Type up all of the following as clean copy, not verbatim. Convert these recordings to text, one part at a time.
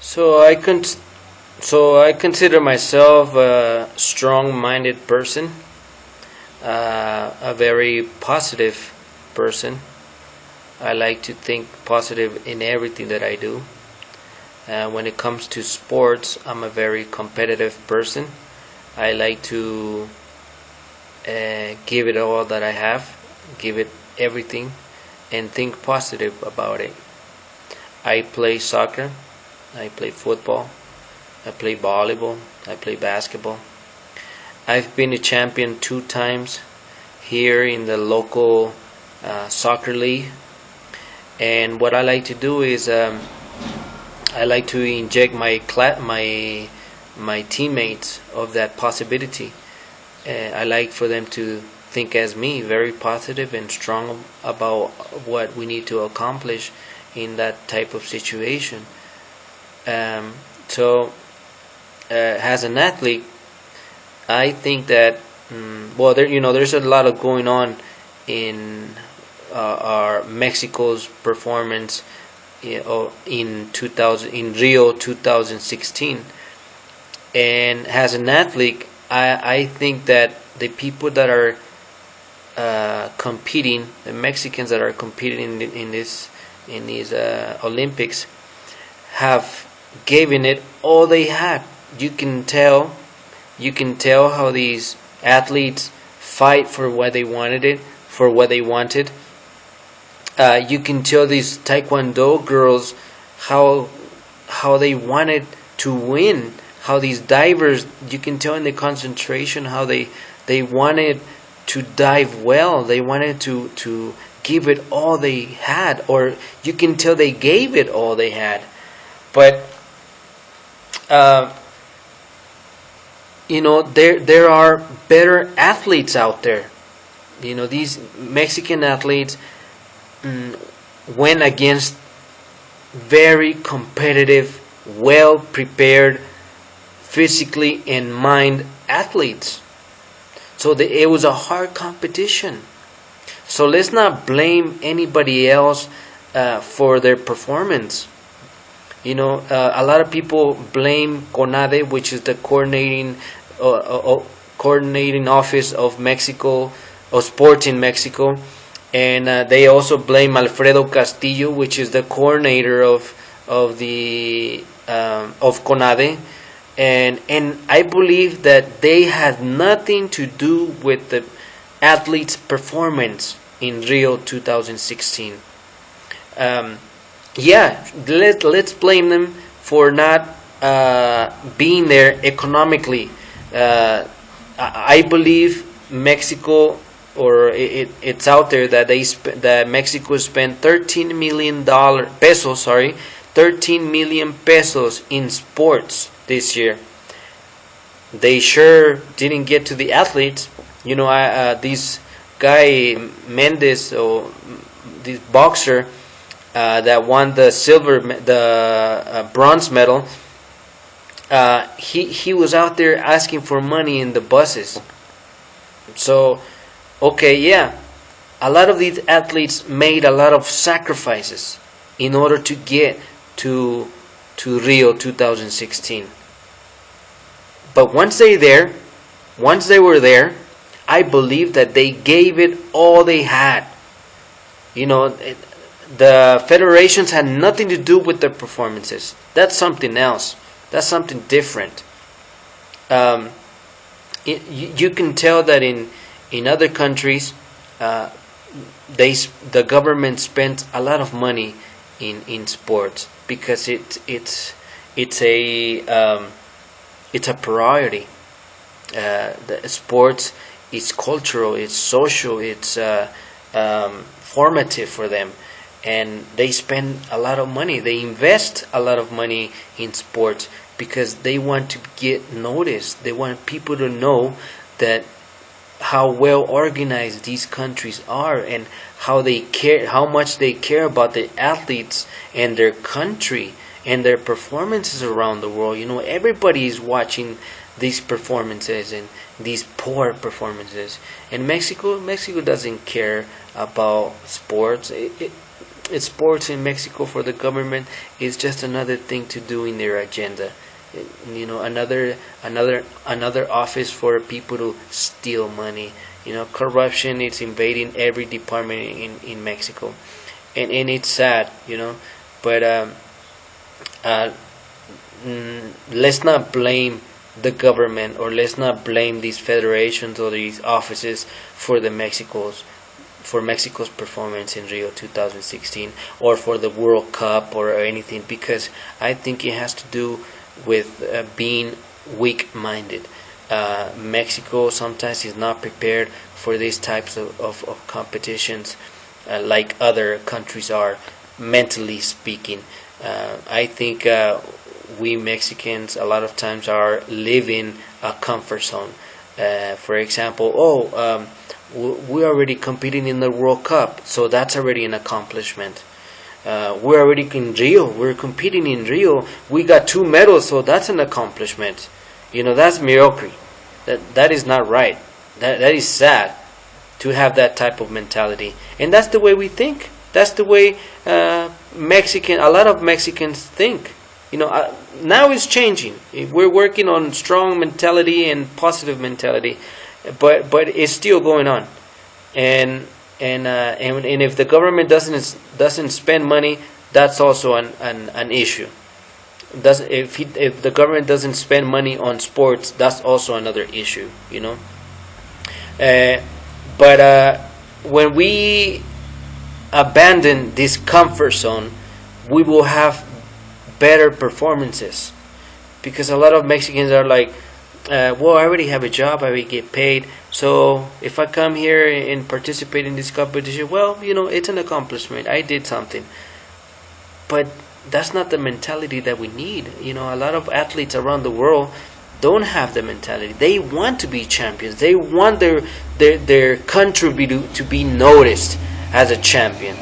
So I con- so I consider myself a strong-minded person, a very positive person. I like to think positive in everything that I do. When it comes to sports, I'm a very competitive person. I like to give it all that I have, give it everything, and think positive about it. I play soccer, I play football, I play volleyball, I play basketball. I've been a champion 2 times here in the local soccer league. And what I like to do is I like to inject my teammates of that possibility. I like for them to think as me, very positive and strong about what we need to accomplish in that type of situation. So, as an athlete, I think that well, there's a lot of going on in our Mexico's performance in 2000 in Rio 2016, and as an athlete, I think that the people that are competing, the Mexicans that are competing in these Olympics, have given it all they had. You can tell, how these athletes fight for what they wanted. You can tell these Taekwondo girls how they wanted to win. How these divers, you can tell in the concentration how they wanted to dive well. They wanted to give it all they had, or you can tell they gave it all they had. But there are better athletes out there. These Mexican athletes went against very competitive, well prepared, physically and mind athletes. So it was a hard competition. So let's not blame anybody else for their performance. A lot of people blame CONADE, which is the coordinating office of Mexico, of sports in Mexico, and they also blame Alfredo Castillo, which is the coordinator of CONADE, and I believe that they had nothing to do with the athletes' performance in Rio 2016. Let's blame them for not being there economically. I believe Mexico, or it's out there that that Mexico spent $13 million pesos. 13 million pesos in sports this year. They sure didn't get to the athletes. This guy Mendes, or this boxer that won the bronze medal. He was out there asking for money in the buses. So, okay, yeah, a lot of these athletes made a lot of sacrifices in order to get to Rio 2016. But once they were there, I believe that they gave it all they had. The federations had nothing to do with their performances. That's something else. That's something different. You can tell that in other countries, the government spent a lot of money in sports because it's a priority. The sports is cultural, it's social, it's formative for them, and they spend a lot of money. They invest a lot of money in sports because they want to get noticed. They want people to know that how well organized these countries are, and how much they care about the athletes and their country and their performances around the world. Everybody is watching these performances and these poor performances. And Mexico doesn't care about sports. sports in Mexico for the government is just another thing to do in their agenda. Another office for people to steal money. Corruption is invading every department in Mexico, and it's sad. But let's not blame the government, or let's not blame these federations or these offices for Mexico's performance in Rio 2016, or for the World Cup or anything, because I think it has to do with being weak-minded. Mexico sometimes is not prepared for these types of competitions like other countries are, mentally speaking. I think we Mexicans a lot of times are living a comfort zone. For example, we're already competing in the World Cup, so that's already an accomplishment. We're already in Rio. We're competing in Rio. We got 2 medals, so that's an accomplishment. That's mediocre. That is not right. That is sad to have that type of mentality, and that's the way we think. That's the way a lot of Mexicans think. Now it's changing. We're working on strong mentality and positive mentality, but it's still going on. And if the government doesn't spend money, that's also an issue. If the government doesn't spend money on sports, that's also another issue. But when we abandon this comfort zone, we will have better performances, because a lot of Mexicans are like, well, I already have a job, I already get paid, so if I come here and participate in this competition, well, it's an accomplishment, I did something. But that's not the mentality that we need. A lot of athletes around the world don't have the mentality. They want to be champions. They want their country to be noticed as a champion.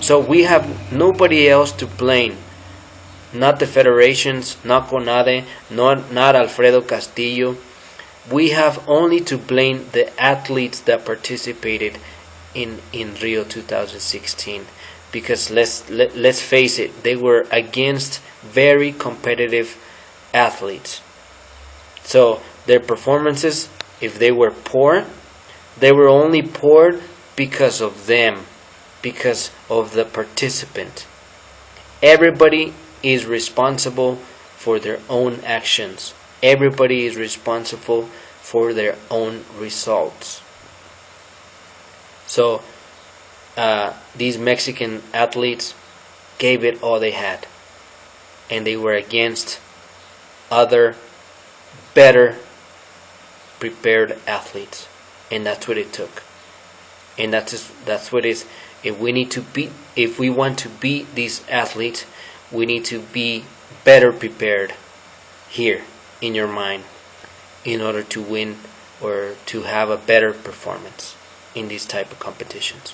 So we have nobody else to blame. Not the federations, not CONADE, not Alfredo Castillo. We have only to blame the athletes that participated in Rio 2016. Because let's face it, they were against very competitive athletes. So their performances, if they were poor, they were only poor because of them, because of the participant. Everybody is responsible for their own actions. Everybody is responsible for their own results. So these Mexican athletes gave it all they had, and they were against other better prepared athletes, and that's what it took. And that's what it is. If we want to beat these athletes, we need to be better prepared here in your mind in order to win or to have a better performance in these type of competitions.